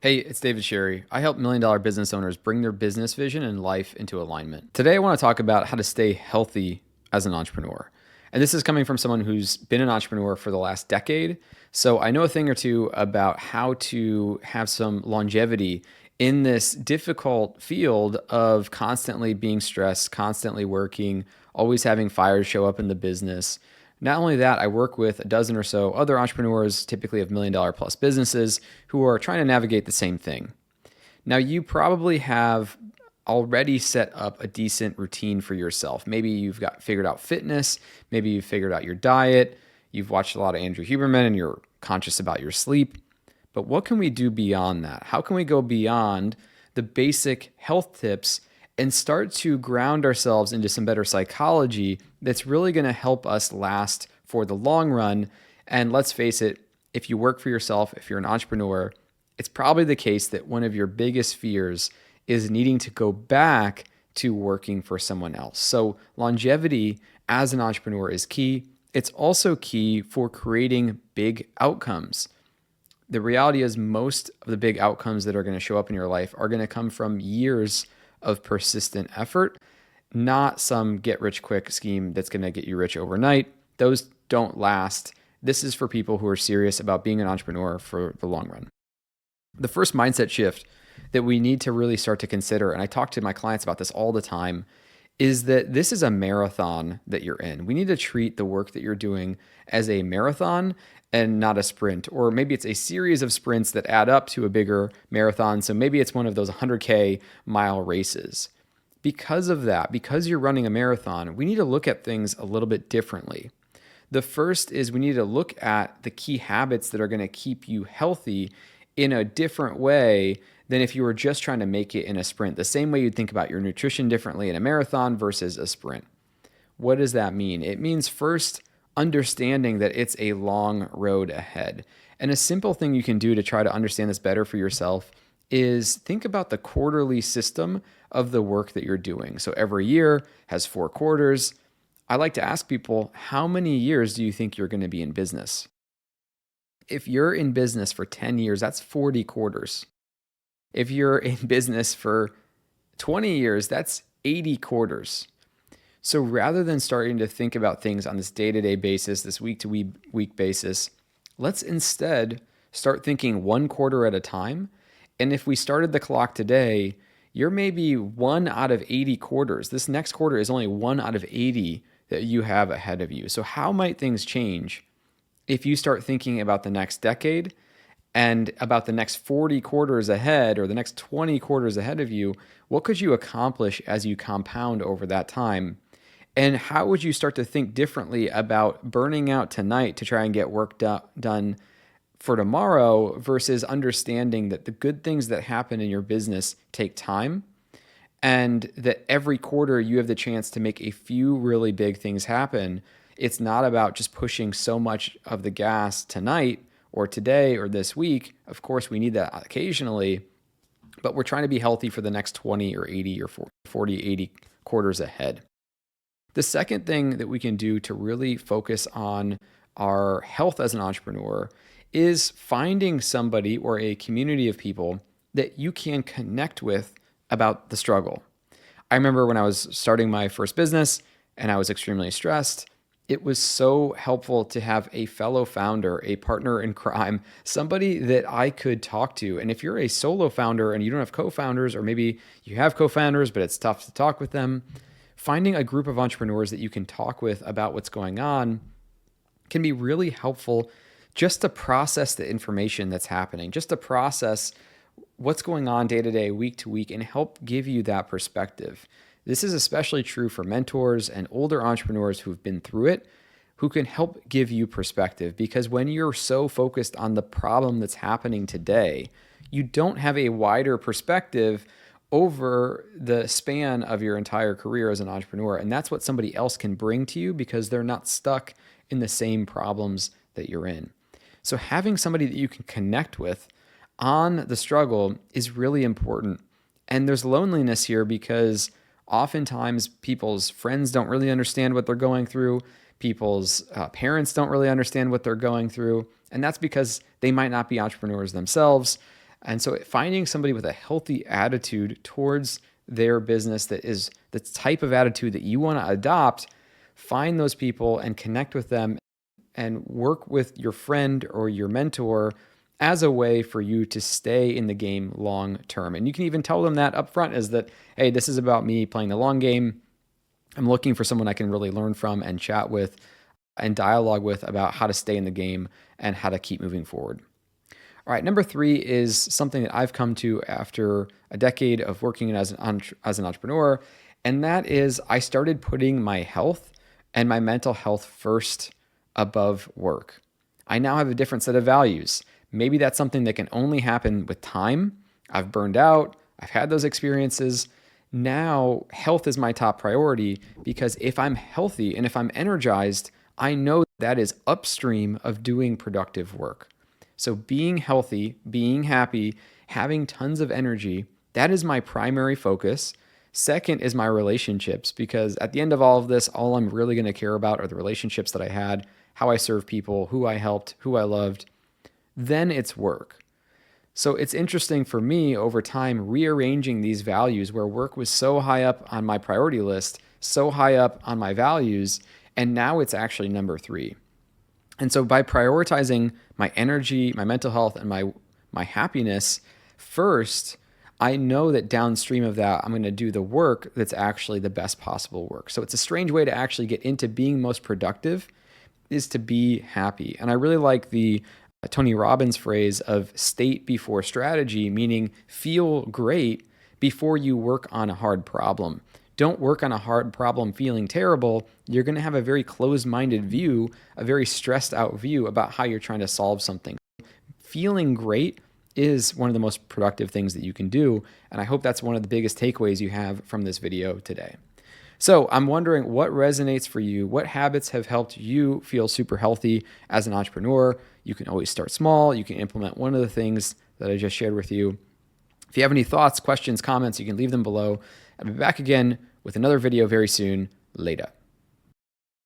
Hey, it's David Sherry. I help million-dollar business owners bring their business vision and life into alignment. Today, I want to talk about how to stay healthy as an entrepreneur. And this is coming from someone who's been an entrepreneur for the last decade. So I know a thing or two about how to have some longevity in this difficult field of constantly being stressed, constantly working, always having fires show up in the business. Not only that, I work with a dozen or so other entrepreneurs, typically of million-dollar plus businesses, who are trying to navigate the same thing. Now, you probably have already set up a decent routine for yourself. Maybe you've got figured out fitness, maybe you've figured out your diet, you've watched a lot of Andrew Huberman and you're conscious about your sleep. But what can we do beyond that? How can we go beyond the basic health tips and start to ground ourselves into some better psychology that's really going to help us last for the long run? And let's face it, if you work for yourself, if you're an entrepreneur, it's probably the case that one of your biggest fears is needing to go back to working for someone else. So longevity as an entrepreneur is key. It's also key for creating big outcomes. The reality is most of the big outcomes that are going to show up in your life are going to come from years of persistent effort, not some get rich quick scheme that's going to get you rich overnight. Those don't last. This is for people who are serious about being an entrepreneur for the long run. The first mindset shift that we need to really start to consider, and I talk to my clients about this all the time, is that this is a marathon that you're in. We need to treat the work that you're doing as a marathon and not a sprint. Or maybe it's a series of sprints that add up to a bigger marathon. So maybe it's one of those 100K mile races. Because of that, because you're running a marathon, we need to look at things a little bit differently. The first is we need to look at the key habits that are going to keep you healthy in a different way than if you were just trying to make it in a sprint. The same way you'd think about your nutrition differently in a marathon versus a sprint. What does that mean? It means first understanding that it's a long road ahead. And a simple thing you can do to try to understand this better for yourself is think about the quarterly system of the work that you're doing. So every year has 4 quarters. I like to ask people, how many years do you think you're going to be in business? If you're in business for 10 years, that's 40 quarters. If you're in business for 20 years, that's 80 quarters. So rather than starting to think about things on this day-to-day basis, this week-to-week basis, let's instead start thinking 1 quarter at a time. And if we started the clock today, you're maybe 1 out of 80 quarters. This next quarter is only 1 out of 80 that you have ahead of you. So how might things change if you start thinking about the next decade and about the next 40 quarters ahead or the next 20 quarters ahead of you? What could you accomplish as you compound over that time? And how would you start to think differently about burning out tonight to try and get work done for tomorrow versus understanding that the good things that happen in your business take time and that every quarter you have the chance to make a few really big things happen? It's not about just pushing so much of the gas tonight or today or this week. Of course, we need that occasionally, but we're trying to be healthy for the next 20 or 80 or 40, 80 quarters ahead. The second thing that we can do to really focus on our health as an entrepreneur is finding somebody or a community of people that you can connect with about the struggle. I remember when I was starting my first business and I was extremely stressed, it was so helpful to have a fellow founder, a partner in crime, somebody that I could talk to. And if you're a solo founder and you don't have co-founders, or maybe you have co-founders, but it's tough to talk with them, finding a group of entrepreneurs that you can talk with about what's going on can be really helpful just to process the information that's happening, just to process what's going on day to day, week to week, and help give you that perspective. This is especially true for mentors and older entrepreneurs who've been through it, who can help give you perspective. Because when you're so focused on the problem that's happening today, you don't have a wider perspective over the span of your entire career as an entrepreneur. And that's what somebody else can bring to you because they're not stuck in the same problems that you're in. So having somebody that you can connect with on the struggle is really important. And there's loneliness here because oftentimes people's friends don't really understand what they're going through. People's parents don't really understand what they're going through. And that's because they might not be entrepreneurs themselves. And so finding somebody with a healthy attitude towards their business that is the type of attitude that you want to adopt, find those people and connect with them and work with your friend or your mentor as a way for you to stay in the game long term. And you can even tell them that up front, is that, hey, this is about me playing the long game. I'm looking for someone I can really learn from and chat with and dialogue with about how to stay in the game and how to keep moving forward. All right, number 3 is something that I've come to after a decade of working as an entrepreneur, and that is I started putting my health and my mental health first above work. I now have a different set of values. Maybe that's something that can only happen with time. I've burned out. I've had those experiences. Now, health is my top priority, because if I'm healthy and if I'm energized, I know that is upstream of doing productive work. So being healthy, being happy, having tons of energy, that is my primary focus. Second is my relationships, because at the end of all of this, all I'm really going to care about are the relationships that I had, how I served people, who I helped, who I loved. Then it's work. So it's interesting for me over time rearranging these values, where work was so high up on my priority list, so high up on my values, and now it's actually number 3. And so by prioritizing my energy, my mental health, and my happiness first, I know that downstream of that, I'm going to do the work that's actually the best possible work. So it's a strange way to actually get into being most productive, is to be happy. And I really like the Tony Robbins phrase of state before strategy, meaning feel great before you work on a hard problem. Don't work on a hard problem feeling terrible. You're going to have a very closed-minded view, a very stressed out view about how you're trying to solve something. Feeling great is one of the most productive things that you can do. And I hope that's one of the biggest takeaways you have from this video today. So I'm wondering what resonates for you. What habits have helped you feel super healthy as an entrepreneur? You can always start small. You can implement one of the things that I just shared with you. If you have any thoughts, questions, comments, you can leave them below. I'll be back again with another video very soon. Later.